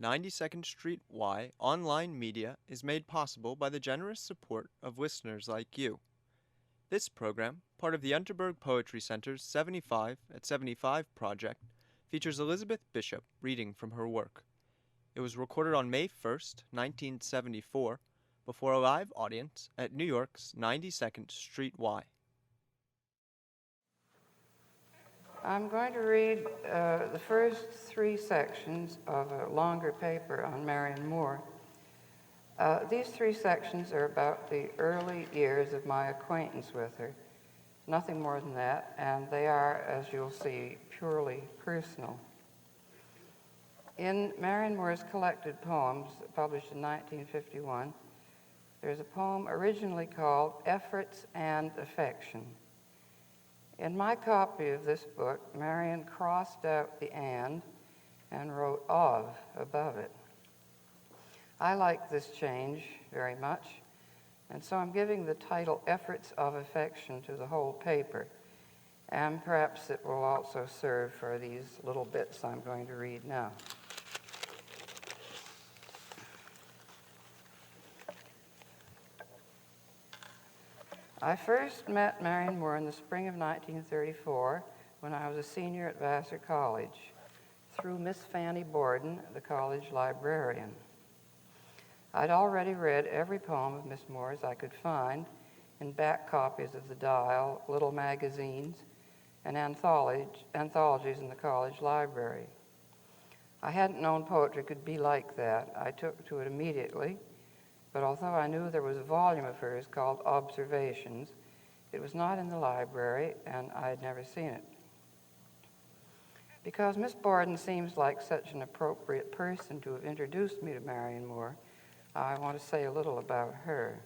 92nd Street Y online media is made possible by the generous support of listeners like you. This program, part of the Unterberg Poetry Center's 75 at 75 project, features Elizabeth Bishop reading from her work. It was recorded on May 1st, 1974, before a live audience at New York's 92nd Street Y. I'm going to read the first three sections of a longer paper on Marianne Moore. These three sections are about the early years of my acquaintance with her, nothing more than that, and they are, as you'll see, purely personal. In Marianne Moore's collected poems, published in 1951, there's a poem originally called Efforts and Affection. In my copy of this book, Marianne crossed out the and wrote of above it. I like this change very much, and so I'm giving the title Efforts of Affection to the whole paper, and perhaps it will also serve for these little bits I'm going to read now. I first met Marianne Moore in the spring of 1934 when I was a senior at Vassar College through Miss Fanny Borden, the college librarian. I'd already read every poem of Miss Moore's I could find in back copies of the Dial, little magazines, and anthologies in the college library. I hadn't known poetry could be like that. I took to it immediately, but although I knew there was a volume of hers called Observations, it was not in the library, and I had never seen it. Because Miss Borden seems like such an appropriate person to have introduced me to Marianne Moore, I want to say a little about her.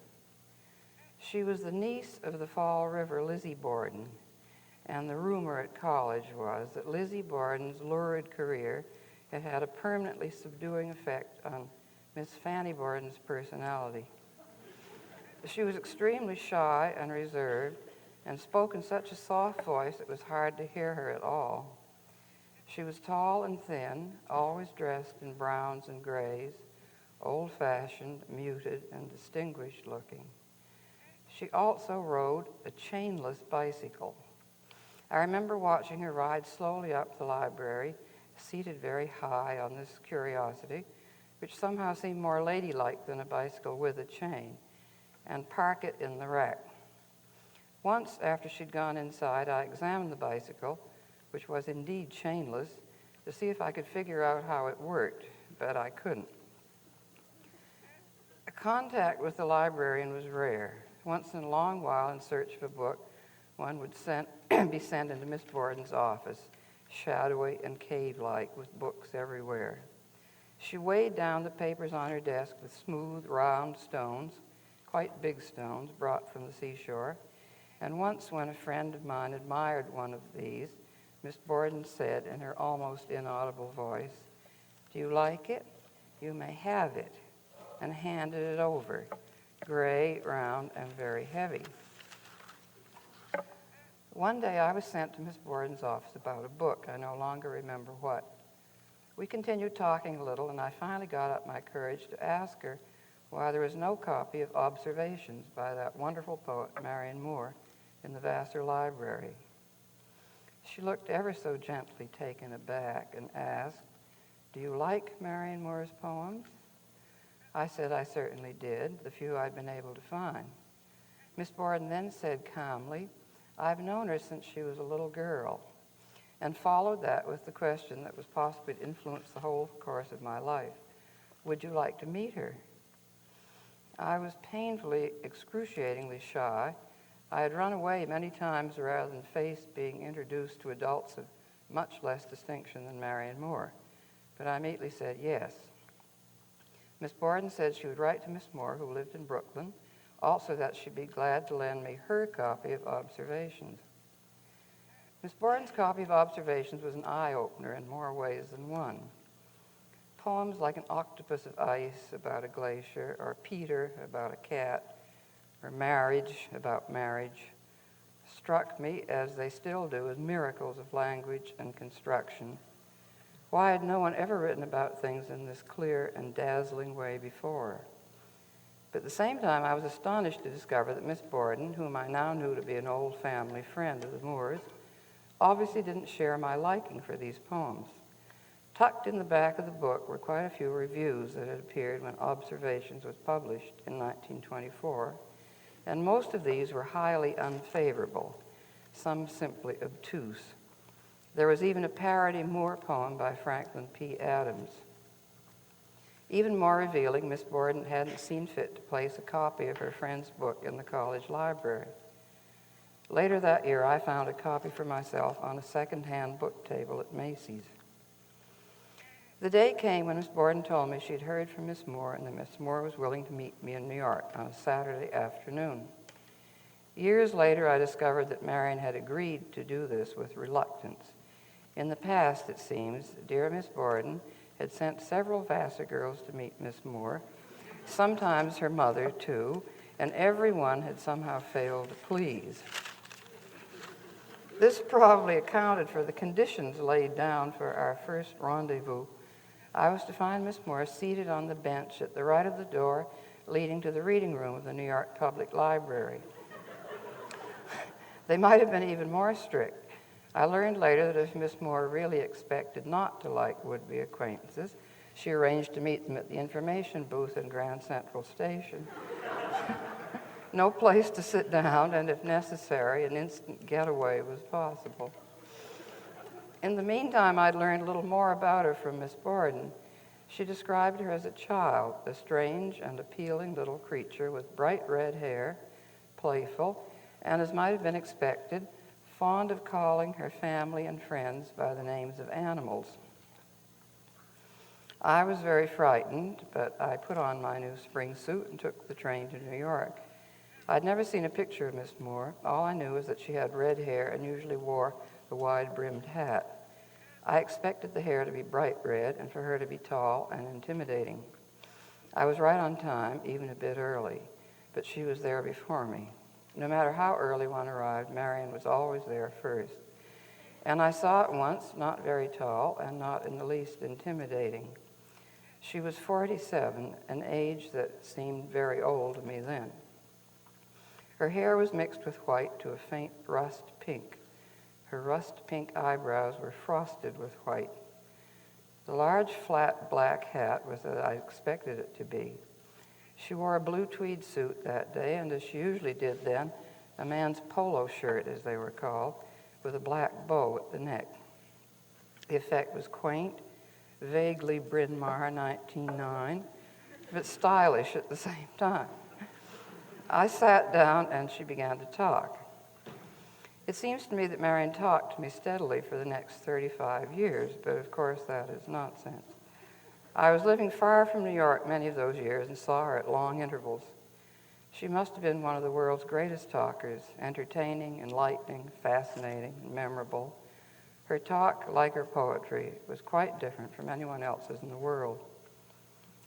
She was the niece of the Fall River Lizzie Borden, and the rumor at college was that Lizzie Borden's lurid career had had a permanently subduing effect on Miss Fanny Borden's personality. She was extremely shy and reserved and spoke in such a soft voice it was hard to hear her at all. She was tall and thin, always dressed in browns and grays, old-fashioned, muted, and distinguished looking. She also rode a chainless bicycle. I remember watching her ride slowly up the library, seated very high on this curiosity, which somehow seemed more ladylike than a bicycle with a chain, and park it in the rack. Once, after she'd gone inside, I examined the bicycle, which was indeed chainless, to see if I could figure out how it worked, but I couldn't. Contact with the librarian was rare. Once in a long while, in search of a book, one would be sent into Miss Borden's office, shadowy and cave-like, with books everywhere. She weighed down the papers on her desk with smooth, round stones, quite big stones, brought from the seashore. And once, when a friend of mine admired one of these, Miss Borden said in her almost inaudible voice, "Do you like it? You may have it," and handed it over, gray, round, and very heavy. One day I was sent to Miss Borden's office about a book. I no longer remember what. We continued talking a little, and I finally got up my courage to ask her why there was no copy of Observations by that wonderful poet, Marianne Moore, in the Vassar Library. She looked ever so gently taken aback and asked, "Do you like Marianne Moore's poems?" I said I certainly did, the few I'd been able to find. Miss Borden then said calmly, "I've known her since she was a little girl," and followed that with the question that was possibly to influence the whole course of my life. "Would you like to meet her?" I was painfully, excruciatingly shy. I had run away many times rather than face being introduced to adults of much less distinction than Marianne Moore, but I immediately said yes. Miss Borden said she would write to Miss Moore, who lived in Brooklyn, also that she'd be glad to lend me her copy of Observations. Miss Borden's copy of Observations was an eye-opener in more ways than one. Poems like An Octopus of Ice about a glacier, or Peter about a cat, or Marriage about marriage, struck me, as they still do, as miracles of language and construction. Why had no one ever written about things in this clear and dazzling way before? But at the same time, I was astonished to discover that Miss Borden, whom I now knew to be an old family friend of the Moores, obviously didn't share my liking for these poems. Tucked in the back of the book were quite a few reviews that had appeared when Observations was published in 1924, and most of these were highly unfavorable, some simply obtuse. There was even a parody Moore poem by Franklin P. Adams. Even more revealing, Miss Borden hadn't seen fit to place a copy of her friend's book in the college library. Later that year, I found a copy for myself on a second-hand book table at Macy's. The day came when Miss Borden told me she'd heard from Miss Moore and that Miss Moore was willing to meet me in New York on a Saturday afternoon. Years later, I discovered that Marianne had agreed to do this with reluctance. In the past, it seems, dear Miss Borden had sent several Vassar girls to meet Miss Moore, sometimes her mother, too, and every one had somehow failed to please. This probably accounted for the conditions laid down for our first rendezvous. I was to find Miss Moore seated on the bench at the right of the door leading to the reading room of the New York Public Library. They might have been even more strict. I learned later that if Miss Moore really expected not to like would-be acquaintances, she arranged to meet them at the information booth in Grand Central Station. No place to sit down, and if necessary, an instant getaway was possible. In the meantime, I'd learned a little more about her from Miss Borden. She described her as a child, a strange and appealing little creature with bright red hair, playful, and as might have been expected, fond of calling her family and friends by the names of animals. I was very frightened, but I put on my new spring suit and took the train to New York. I'd never seen a picture of Miss Moore. All I knew was that she had red hair and usually wore a wide-brimmed hat. I expected the hair to be bright red and for her to be tall and intimidating. I was right on time, even a bit early, but she was there before me. No matter how early one arrived, Marianne was always there first. And I saw at once, not very tall and not in the least intimidating. She was 47, an age that seemed very old to me then. Her hair was mixed with white to a faint rust pink. Her rust pink eyebrows were frosted with white. The large, flat black hat was as I expected it to be. She wore a blue tweed suit that day, and as she usually did then, a man's polo shirt, as they were called, with a black bow at the neck. The effect was quaint, vaguely Bryn Mawr 1909, but stylish at the same time. I sat down, and she began to talk. It seems to me that Marianne talked to me steadily for the next 35 years, but of course that is nonsense. I was living far from New York many of those years and saw her at long intervals. She must have been one of the world's greatest talkers, entertaining, enlightening, fascinating, and memorable. Her talk, like her poetry, was quite different from anyone else's in the world.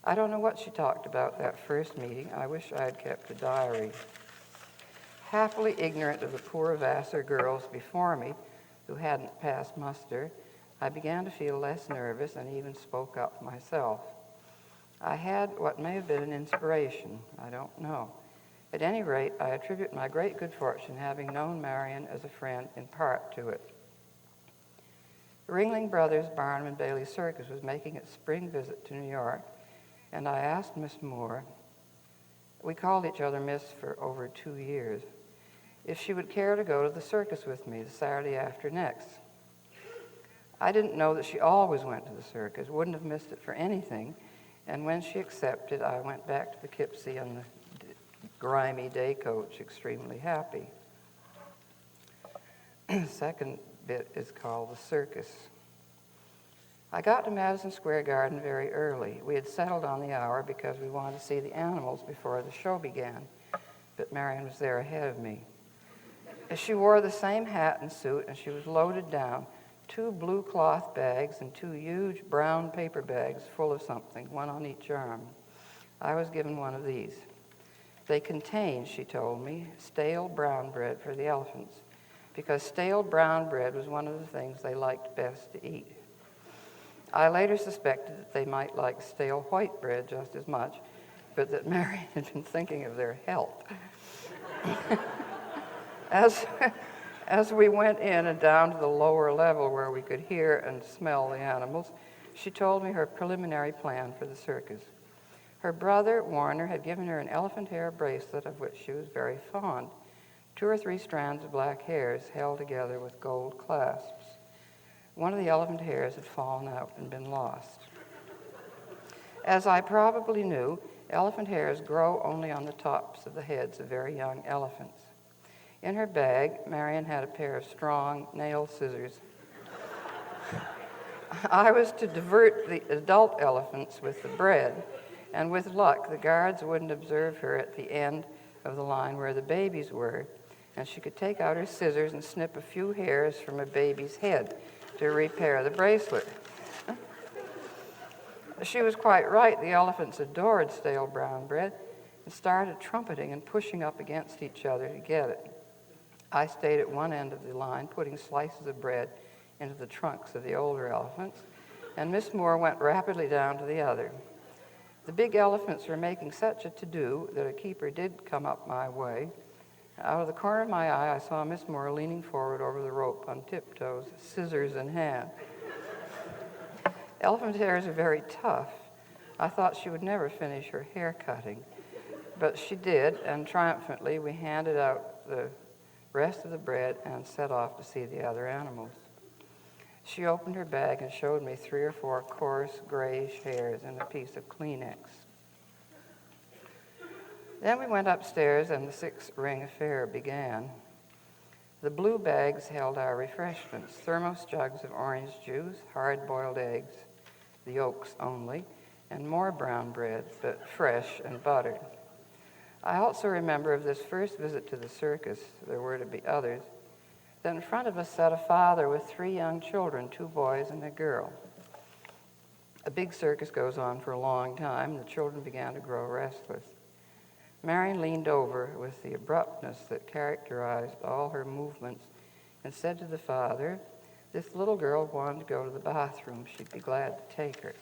I don't know what she talked about that first meeting. I wish I had kept a diary. Happily ignorant of the poor Vassar girls before me who hadn't passed muster, I began to feel less nervous and even spoke up myself. I had what may have been an inspiration, I don't know. At any rate, I attribute my great good fortune having known Marianne as a friend in part to it. The Ringling Brothers Barnum and Bailey Circus was making its spring visit to New York, and I asked Miss Moore, we called each other Miss for over 2 years, if she would care to go to the circus with me the Saturday after next. I didn't know that she always went to the circus, wouldn't have missed it for anything, and when she accepted, I went back to Poughkeepsie on the grimy day coach, extremely happy. The second bit is called the circus. I got to Madison Square Garden very early. We had settled on the hour because we wanted to see the animals before the show began, but Marianne was there ahead of me. She wore the same hat and suit, and she was loaded down, 2 blue cloth bags and 2 huge brown paper bags full of something, one on each arm. I was given one of these. They contained, she told me, stale brown bread for the elephants, because stale brown bread was one of the things they liked best to eat. I later suspected that they might like stale white bread just as much, but that Marianne had been thinking of their health. As, as we went in and down to the lower level where we could hear and smell the animals, she told me her preliminary plan for the circus. Her brother, Warner, had given her an elephant hair bracelet of which she was very fond, 2 or 3 strands of black hairs held together with gold clasps. One of the elephant hairs had fallen out and been lost. As I probably knew, elephant hairs grow only on the tops of the heads of very young elephants. In her bag, Marianne had a pair of strong nail scissors. I was to divert the adult elephants with the bread, and with luck, the guards wouldn't observe her at the end of the line where the babies were, and she could take out her scissors and snip a few hairs from a baby's head to repair the bracelet. She was quite right. The elephants adored stale brown bread and started trumpeting and pushing up against each other to get it. I stayed at one end of the line, putting slices of bread into the trunks of the older elephants, and Miss Moore went rapidly down to the other. The big elephants were making such a to-do that a keeper did come up my way. Out of the corner of my eye, I saw Miss Moore leaning forward over the rope on tiptoes, scissors in hand. Elephant hairs are very tough. I thought she would never finish her hair cutting, but she did, and triumphantly we handed out the rest of the bread and set off to see the other animals. She opened her bag and showed me 3 or 4 coarse, grayish hairs in a piece of Kleenex. Then we went upstairs and the 6-ring affair began. The blue bags held our refreshments, thermos jugs of orange juice, hard-boiled eggs, the yolks only, and more brown bread, but fresh and buttered. I also remember of this first visit to the circus, there were to be others, that in front of us sat a father with 3 young children, 2 boys and a girl. A big circus goes on for a long time, and the children began to grow restless. Marianne leaned over with the abruptness that characterized all her movements and said to the father, "This little girl wanted to go to the bathroom. She'd be glad to take her."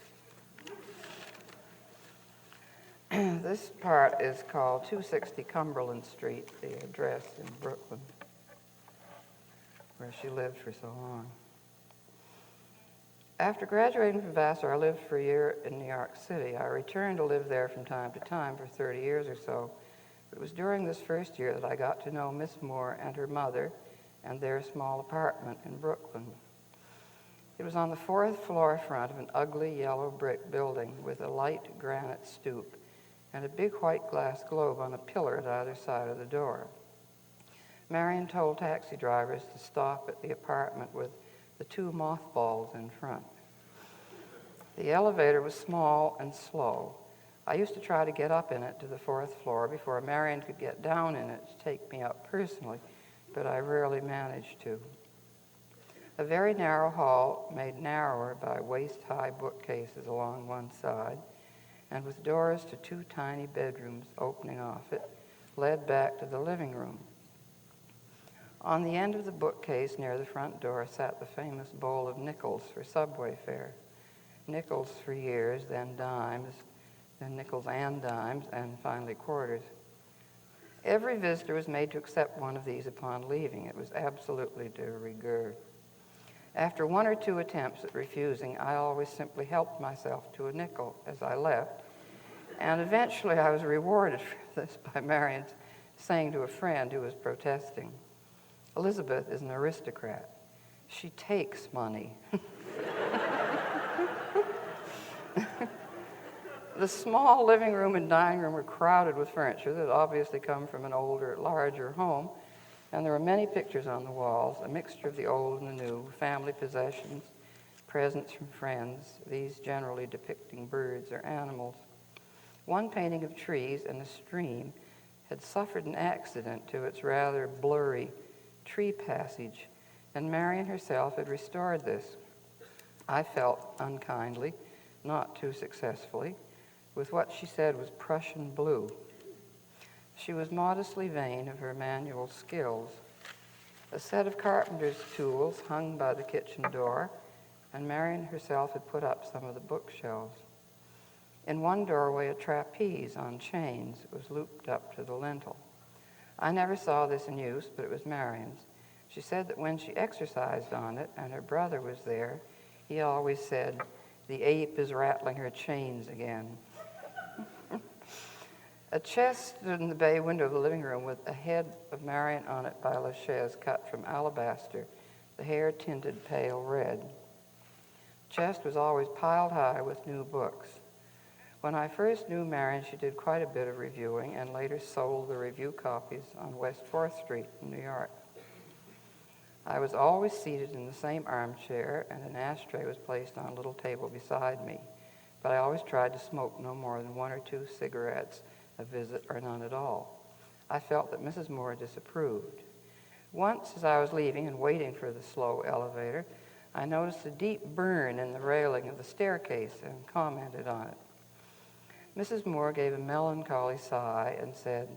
This part is called 260 Cumberland Street, the address in Brooklyn, where she lived for so long. After graduating from Vassar, I lived for a year in New York City. I returned to live there from time to time for 30 years or so. It was during this first year that I got to know Miss Moore and her mother and their small apartment in Brooklyn. It was on the 4th floor front of an ugly yellow brick building with a light granite stoop and a big white glass globe on a pillar at either side of the door. Marianne told taxi drivers to stop at the apartment with the 2 mothballs in front. The elevator was small and slow. I used to try to get up in it to the 4th floor before Marianne could get down in it to take me up personally, but I rarely managed to. A very narrow hall, made narrower by waist-high bookcases along one side, and with doors to 2 tiny bedrooms opening off it, led back to the living room. On the end of the bookcase near the front door sat the famous bowl of nickels for subway fare. Nickels for years, then dimes, then nickels and dimes, and finally quarters. Every visitor was made to accept one of these upon leaving. It was absolutely de rigueur. After 1 or 2 attempts at refusing, I always simply helped myself to a nickel as I left, and eventually I was rewarded for this by Marianne saying to a friend who was protesting, "Elizabeth is an aristocrat. She takes money." The small living room and dining room were crowded with furniture that had obviously come from an older, larger home, and there were many pictures on the walls, a mixture of the old and the new, family possessions, presents from friends, these generally depicting birds or animals. One painting of trees and a stream had suffered an accident to its rather blurry tree passage, and Marianne herself had restored this. I felt unkindly, not too successfully, with what she said was Prussian blue. She was modestly vain of her manual skills. A set of carpenter's tools hung by the kitchen door, and Marianne herself had put up some of the bookshelves. In one doorway, a trapeze on chains was looped up to the lintel. I never saw this in use, but it was Marianne's. She said that when she exercised on it and her brother was there, he always said, "The ape is rattling her chains again." A chest stood in the bay window of the living room with a head of Marianne on it by Lachaise cut from alabaster, the hair tinted pale red. The chest was always piled high with new books. When I first knew Marianne, she did quite a bit of reviewing and later sold the review copies on West 4th Street in New York. I was always seated in the same armchair, and an ashtray was placed on a little table beside me, but I always tried to smoke no more than 1 or 2 cigarettes a visit or none at all. I felt that Mrs. Moore disapproved. Once, as I was leaving and waiting for the slow elevator, I noticed a deep burn in the railing of the staircase and commented on it. Mrs. Moore gave a melancholy sigh and said,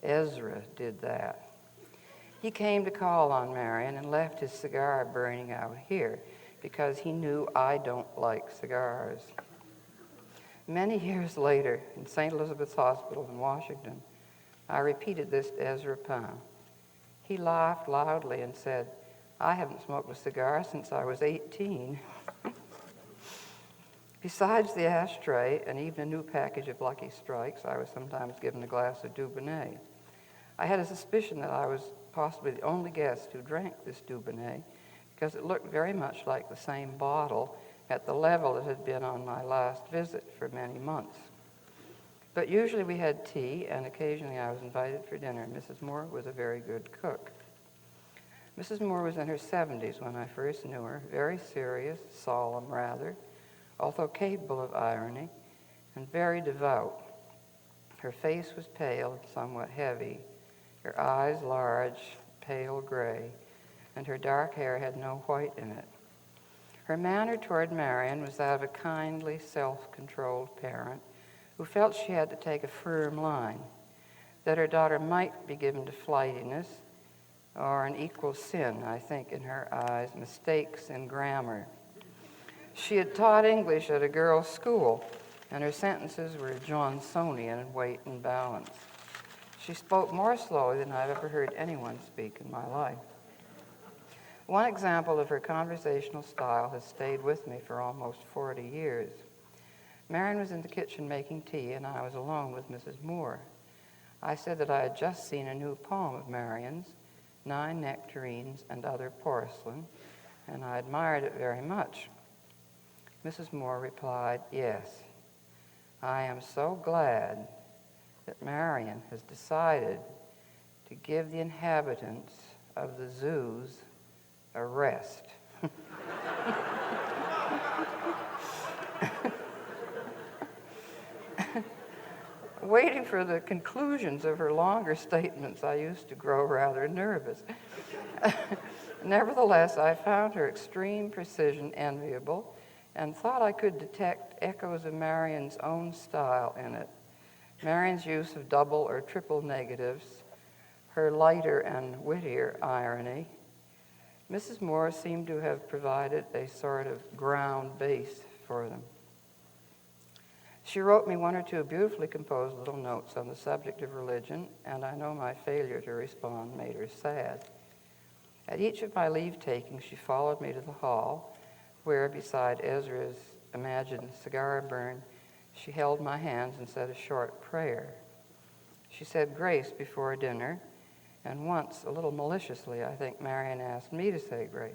"Ezra did that. He came to call on Marianne and left his cigar burning out here because he knew I don't like cigars." Many years later, in St. Elizabeth's Hospital in Washington, I repeated this to Ezra Pound. He laughed loudly and said, "I haven't smoked a cigar since I was 18. Besides the ashtray and even a new package of Lucky Strikes, I was sometimes given a glass of Dubonnet. I had a suspicion that I was possibly the only guest who drank this Dubonnet because it looked very much like the same bottle at the level it had been on my last visit for many months. But usually we had tea, and occasionally I was invited for dinner. Mrs. Moore was a very good cook. Mrs. Moore was in her 70s when I first knew her, very serious, solemn rather, although capable of irony, and very devout. Her face was pale and somewhat heavy, her eyes large, pale gray, and her dark hair had no white in it. Her manner toward Marianne was that of a kindly, self-controlled parent who felt she had to take a firm line, that her daughter might be given to flightiness, or an equal sin, I think, in her eyes, mistakes in grammar. She had taught English at a girls' school, and her sentences were Johnsonian in weight and balance. She spoke more slowly than I've ever heard anyone speak in my life. One example of her conversational style has stayed with me for almost 40 years. Marianne was in the kitchen making tea, and I was alone with Mrs. Moore. I said that I had just seen a new poem of Marianne's, 9 Nectarines and Other Porcelain, and I admired it very much. Mrs. Moore replied, "Yes, I am so glad that Marianne has decided to give the inhabitants of the zoos a rest." Waiting for the conclusions of her longer statements, I used to grow rather nervous. Nevertheless, I found her extreme precision enviable and thought I could detect echoes of Marianne's own style in it. Marianne's use of double or triple negatives, her lighter and wittier irony. Mrs. Moore seemed to have provided a sort of ground base for them. She wrote me 1 or 2 beautifully composed little notes on the subject of religion, and I know my failure to respond made her sad. At each of my leave-takings, she followed me to the hall, where, beside Ezra's imagined cigar burn, she held my hands and said a short prayer. She said grace before dinner, and once, a little maliciously, I think Marianne asked me to say grace.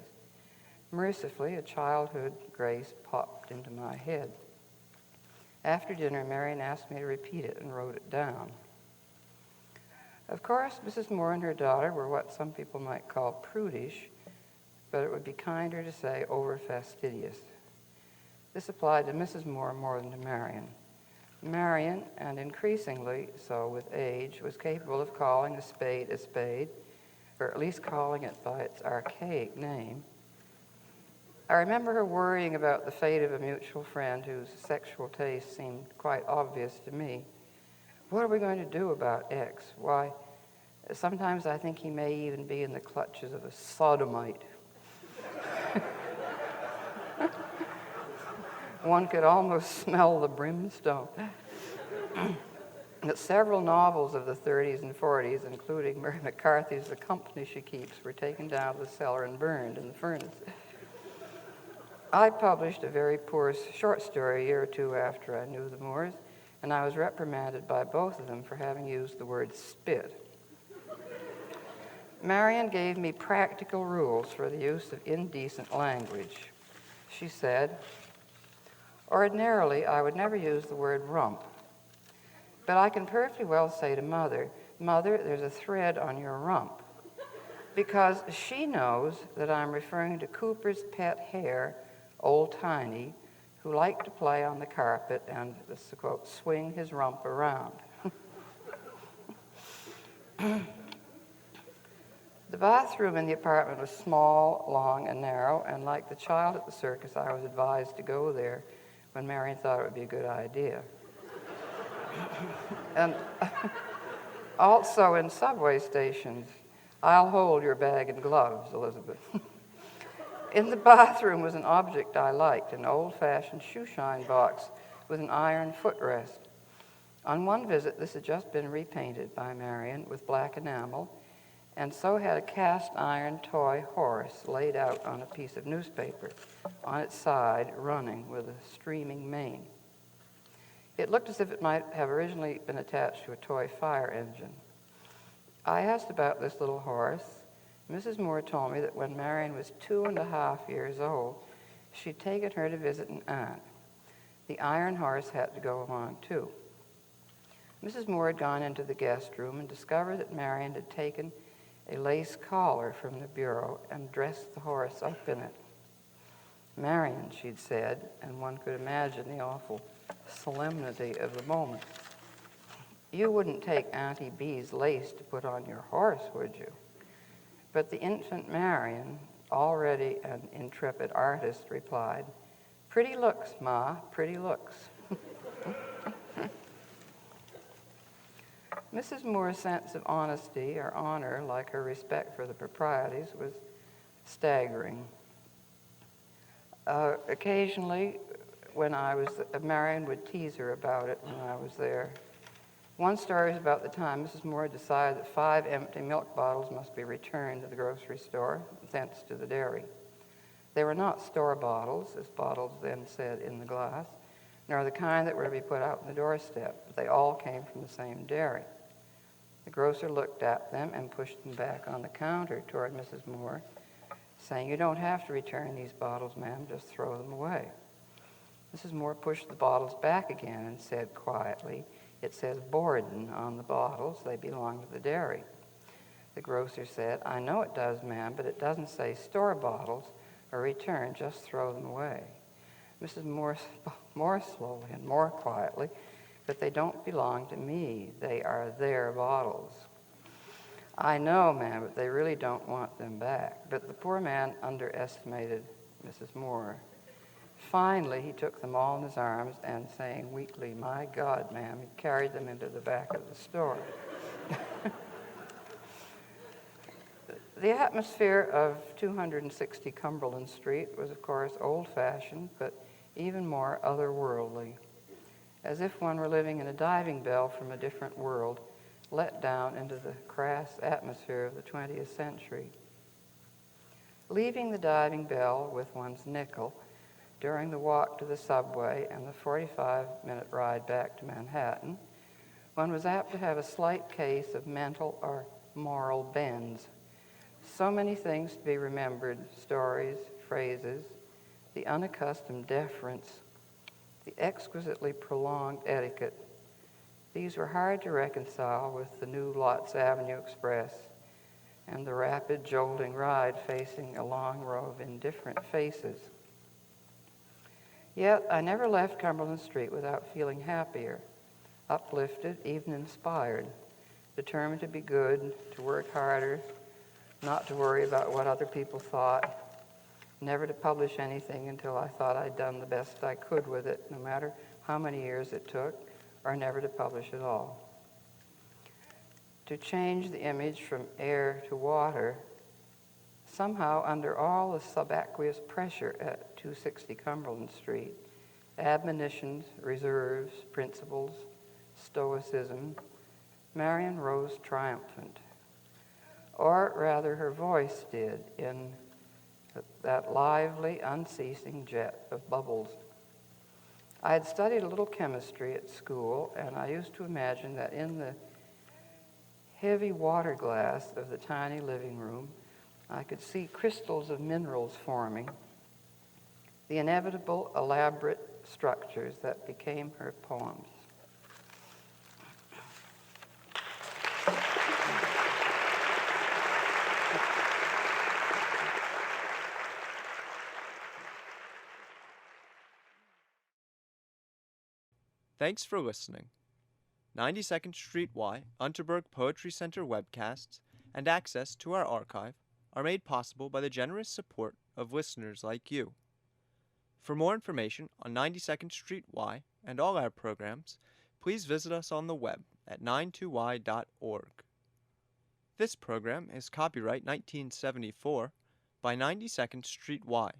Mercifully, a childhood grace popped into my head. After dinner, Marianne asked me to repeat it and wrote it down. Of course, Mrs. Moore and her daughter were what some people might call prudish, but it would be kinder to say over-fastidious. This applied to Mrs. Moore more than to Marianne. Marianne, and increasingly so with age, was capable of calling a spade, or at least calling it by its archaic name. I remember her worrying about the fate of a mutual friend whose sexual taste seemed quite obvious to me. What are we going to do about X? Why, sometimes I think he may even be in the clutches of a sodomite. One could almost smell the brimstone. That several novels of the 30s and 40s, including Mary McCarthy's The Company She Keeps, were taken down to the cellar and burned in the furnace. I published a very poor short story a year or two after I knew the Moores, and I was reprimanded by both of them for having used the word spit. Marianne gave me practical rules for the use of indecent language. She said, ordinarily, I would never use the word rump, but I can perfectly well say to Mother, Mother, there's a thread on your rump, because she knows that I'm referring to Cooper's pet hare, Old Tiny, who liked to play on the carpet and, this is a quote, swing his rump around. The bathroom in the apartment was small, long, and narrow, and like the child at the circus, I was advised to go there when Marianne thought it would be a good idea. And also in subway stations, I'll hold your bag and gloves, Elizabeth. In the bathroom was an object I liked, an old-fashioned shoeshine box with an iron footrest. On one visit, this had just been repainted by Marianne with black enamel, and so had a cast-iron toy horse laid out on a piece of newspaper, on its side, running with a streaming mane. It looked as if it might have originally been attached to a toy fire engine. I asked about this little horse. Mrs. Moore told me that when Marianne was 2.5 years old, she'd taken her to visit an aunt. The iron horse had to go along, too. Mrs. Moore had gone into the guest room and discovered that Marianne had taken a lace collar from the bureau and dressed the horse up in it. Marianne, she'd said, and one could imagine the awful solemnity of the moment. You wouldn't take Auntie Bee's lace to put on your horse, would you? But the infant Marianne, already an intrepid artist, replied, pretty looks, Ma, pretty looks. Mrs. Moore's sense of honesty or honor, like her respect for the proprieties, was staggering. Occasionally, when Marianne would tease her about it when I was there. One story is about the time Mrs. Moore decided that 5 empty milk bottles must be returned to the grocery store, thence to the dairy. They were not store bottles, as bottles then said in the glass, nor the kind that were to be put out on the doorstep, but they all came from the same dairy. The grocer looked at them and pushed them back on the counter toward Mrs. Moore, saying, you don't have to return these bottles, ma'am, just throw them away. Mrs. Moore pushed the bottles back again and said quietly, it says Borden on the bottles, they belong to the dairy. The grocer said, I know it does, ma'am, but it doesn't say store bottles or return, just throw them away. Mrs. Moore spoke more slowly and more quietly, but they don't belong to me, they are their bottles. I know, ma'am, but they really don't want them back. But the poor man underestimated Mrs. Moore. Finally, he took them all in his arms and saying weakly, my God, ma'am, he carried them into the back of the store. The atmosphere of 260 Cumberland Street was, of course, old-fashioned, but even more otherworldly, as if one were living in a diving bell from a different world, let down into the crass atmosphere of the 20th century. Leaving the diving bell with one's nickel during the walk to the subway and the 45-minute ride back to Manhattan, one was apt to have a slight case of mental or moral bends. So many things to be remembered, stories, phrases, the unaccustomed deference, the exquisitely prolonged etiquette. These were hard to reconcile with the new Lotz Avenue Express and the rapid, jolting ride facing a long row of indifferent faces. Yet I never left Cumberland Street without feeling happier, uplifted, even inspired, determined to be good, to work harder, not to worry about what other people thought, never to publish anything until I thought I'd done the best I could with it, no matter how many years it took, or never to publish at all. To change the image from air to water, somehow under all the subaqueous pressure at 260 Cumberland Street, admonitions, reserves, principles, stoicism, Marianne rose triumphant. Or rather, her voice did in that lively, unceasing jet of bubbles. I had studied a little chemistry at school, and I used to imagine that in the heavy water glass of the tiny living room, I could see crystals of minerals forming, the inevitable elaborate structures that became her poems. Thanks for listening. 92nd Street Y Unterberg Poetry Center webcasts and access to our archive are made possible by the generous support of listeners like you. For more information on 92nd Street Y and all our programs, please visit us on the web at 92y.org. This program is copyright 1974 by 92nd Street Y